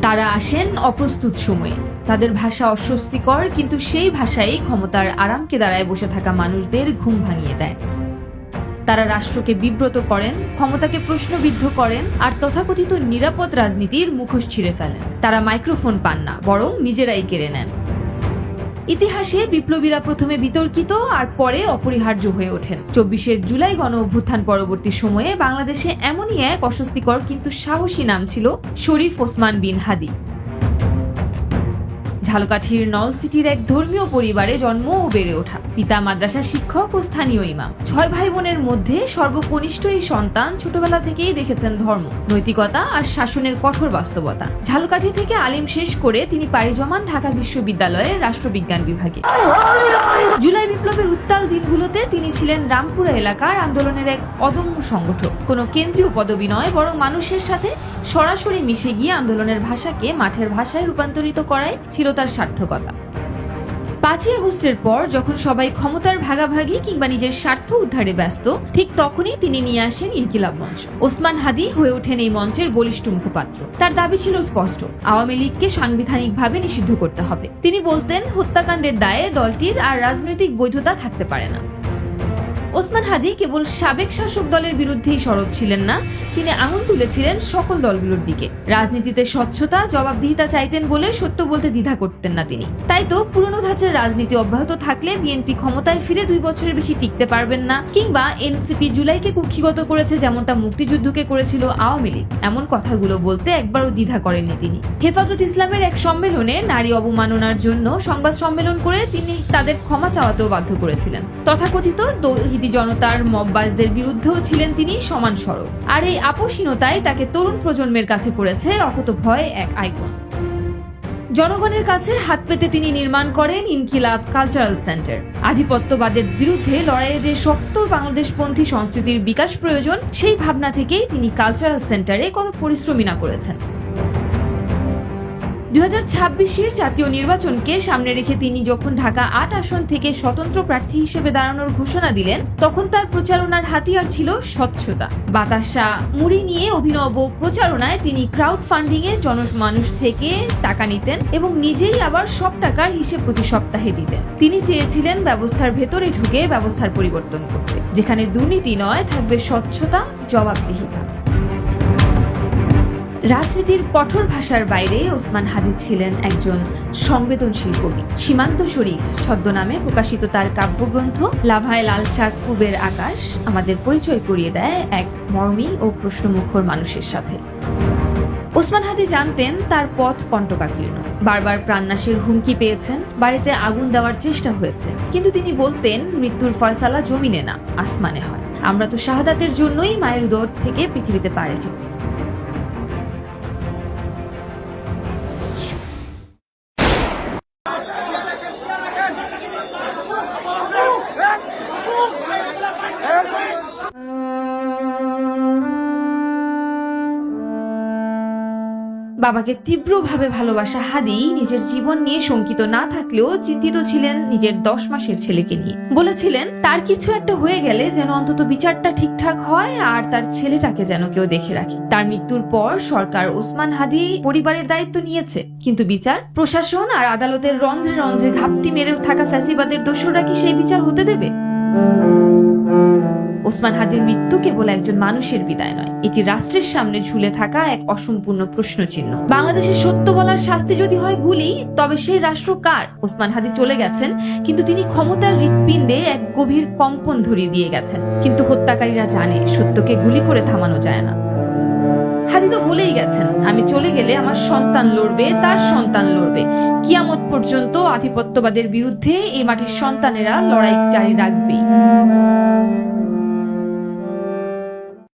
তারা আসেন অপ্রস্তুত সময়ে। তাদের ভাষা অস্বস্তিকর, কিন্তু সেই ভাষাই ক্ষমতার আরামকে দাঁড়ায় বসে থাকা মানুষদের ঘুম ভাঙিয়ে দেয়। তারা রাষ্ট্রকে বিব্রত করেন, ক্ষমতাকে প্রশ্নবিদ্ধ করেন, আর তথাকথিত নিরাপদ রাজনীতির মুখোশ ছিঁড়ে ফেলেন। তারা মাইক্রোফোন পান না, বরং নিজেরাই কেড়ে নেন। ইতিহাসে বিপ্লবীরা প্রথমে বিতর্কিত আর পরে অপরিহার্য হয়ে ওঠেন। 24 জুলাই গণ অভ্যুত্থান পরবর্তী সময়ে বাংলাদেশে এমনই এক অস্বস্তিকর কিন্তু সাহসী নাম ছিল শরীফ ওসমান বিন হাদি। ঝালকাঠির নলসিটির এক ধর্মীয় পরিবারে জন্ম ও বেড়ে ওঠা। পিতা মাদ্রাসা শিক্ষক ও স্থানীয় ইমাম। 6 ভাই বোনের মধ্যে সর্বকনিষ্ঠ এই সন্তান ছোটবেলা থেকেই দেখেছেন ধর্ম, নৈতিকতা আর শাসনের কঠোর বাস্তবতা। ঝালকাঠি থেকে আলিম শেষ করে তিনি পাড়ি জমান ঢাকা বিশ্ববিদ্যালয়ের রাষ্ট্রবিজ্ঞান বিভাগে। জুলাই বিপ্লবের উত্তাল দিনগুলোতে তিনি ছিলেন রামপুরা এলাকার আন্দোলনের এক অদম্য সংগঠক। কোনো কেন্দ্রীয় পদবি নয়, বরং মানুষের সাথে সরাসরি মিশে গিয়ে আন্দোলনের ভাষাকে মাঠের ভাষায় রূপান্তরিত করাই ছিল তার সার্থকতা। 5 আগস্টের পর যখন সবাই ক্ষমতার ভাগাভাগি কিংবা নিজের স্বার্থ উদ্ধারে ব্যস্ত, ঠিক তখনই তিনি নিয়ে আসেন ইনকিলাব মঞ্চ। ওসমান হাদি হয়ে ওঠেন এই মঞ্চের বলিষ্ঠ মুখপাত্র। তার দাবি ছিল স্পষ্ট, আওয়ামী লীগকে সাংবিধানিকভাবে নিষিদ্ধ করতে হবে। তিনি বলতেন, হত্যাকাণ্ডের দায়ে দলটির আর রাজনৈতিক বৈধতা থাকতে পারে না। ওসমান হাদি কেবল সাবেক শাসক দলের বিরুদ্ধেই সরব ছিলেন না, তিনি আঙুল তুলেছিলেন সকল দলগুলোর দিকে। রাজনীতিতে স্বচ্ছতা, জবাবদিহিতা চাইতেন বলে সত্য বলতে দ্বিধা করতেন না তিনি। তাই তো পুরনো ধাঁচের রাজনীতি অব্যাহত থাকলে বিএনপি ক্ষমতায় ফিরে 2 বছরের বেশি টিকতে পারবেন না, কিংবা এনসিপি জুলাইকে কুক্ষিগত করেছে যেমনটা মুক্তিযুদ্ধকে করেছিল আওয়ামী লীগ, এমন কথাগুলো বলতে একবারও দ্বিধা করেননি তিনি। হেফাজত ইসলামের এক সম্মেলনে নারী অবমাননার জন্য সংবাদ সম্মেলন করে তিনি তাদের ক্ষমা চাওয়াতেও বাধ্য করেছিলেন। তথাকথিত জনতার মববাজদের বিরুদ্ধেও ছিলেন তিনি সমান সরব। আর এই আপোষহীনতাই তাকে তরুণ প্রজন্মের কাছে করেছে অকুতোভয় এক আইকন। জনগণের কাছে হাত পেতে তিনি নির্মাণ করেন ইনকিলাব কালচারাল সেন্টার। আধিপত্যবাদের বিরুদ্ধে লড়াইয়ে যে শক্ত বাংলাদেশপন্থী সংস্কৃতির বিকাশ প্রয়োজন, সেই ভাবনা থেকেই তিনি কালচারাল সেন্টারে কত পরিশ্রমী না করেছেন। 2026 জাতীয় নির্বাচনকে সামনে রেখে তিনি যখন ঢাকা 8 আসন থেকে স্বতন্ত্র প্রার্থী হিসেবে দাঁড়ানোর ঘোষণা দিলেন, তখন তার প্রচারণার হাতিয়ার ছিল স্বচ্ছতা। বাতাসা মুড়ি নিয়ে অভিনব প্রচারণায় তিনি ক্রাউড ফান্ডিং এ জনমানুষ থেকে টাকা নিতেন এবং নিজেই আবার সব টাকার হিসেব প্রতি সপ্তাহে দিতেন। তিনি চেয়েছিলেন ব্যবস্থার ভেতরে ঢুকে ব্যবস্থার পরিবর্তন করতে, যেখানে দুর্নীতি নয়, থাকবে স্বচ্ছতা, জবাবদিহিতা। রাজনীতির কঠোর ভাষার বাইরে ওসমান হাদি ছিলেন একজন সংবেদনশীল কবি। সীমান্ত শরীফ ছদ্মনামে প্রকাশিত তার কাব্যগ্রন্থ লাভায় লাল শাক পূবের আকাশ আমাদের পরিচয় করিয়ে দেয় এক মর্মী ও প্রশ্নমুখর মানুষের সাথে। ওসমান হাদি জানতেন তার পথ কণ্টকাকীর্ণ। বারবার প্রাণনাশের হুমকি পেয়েছেন, বাড়িতে আগুন দেওয়ার চেষ্টা হয়েছে, কিন্তু তিনি বলতেন, মৃত্যুর ফয়সালা জমিনে না, আসমানে হয়। আমরা তো শাহাদাতের জন্যই মায়ের উদর থেকে পৃথিবীতে পা রেখেছি। বাবাকে তীব্রভাবে ভালোবাসা হাদি নিজের জীবন নিয়ে শঙ্কিত না থাকলেও চিন্তিত ছিলেন নিজের 10 মাসের ছেলেকে নিয়ে। বলেছিলেন, তার কিছু একটা হয়ে গেলে যেন অন্তত বিচারটা ঠিকঠাক হয় আর তার ছেলেটাকে যেন কেউ দেখে রাখে। তার মৃত্যুর পর সরকার ওসমান হাদি পরিবারের দায়িত্ব নিয়েছে, কিন্তু বিচার, প্রশাসন আর আদালতের রন্ধ্রে রন্ধ্রে ঘাপটি মেরে থাকা ফ্যাসিবাদের দোসররা কি সেই বিচার হতে দেবে? ওসমান হাদির মৃত্যু কেবল একজন মানুষের বিদায় নয়, এটি রাষ্ট্রের সামনে ঝুলে থাকা এক অসম্পূর্ণ প্রশ্নচিহ্ন। বাংলাদেশের সত্য বলার শাস্তি যদি হয় গুলি, তবে সেই রাষ্ট্র কার? ওসমান হাদি চলে গেছেন, কিন্তু তিনি ক্ষমতার হৃৎপিণ্ডে এক গভীর কম্পন ধরিয়ে দিয়ে গেছেন। কিন্তু হত্যাকারীরা জানে, সত্যকে গুলি করে থামানো যায় না। হাদি তো বলেই গেছেন, আমি চলে গেলে আমার সন্তান লড়বে, তার সন্তান লড়বে, কিয়ামত পর্যন্ত আধিপত্যবাদের বিরুদ্ধে এই মাটির সন্তানেরা লড়াই জারি রাখবেই।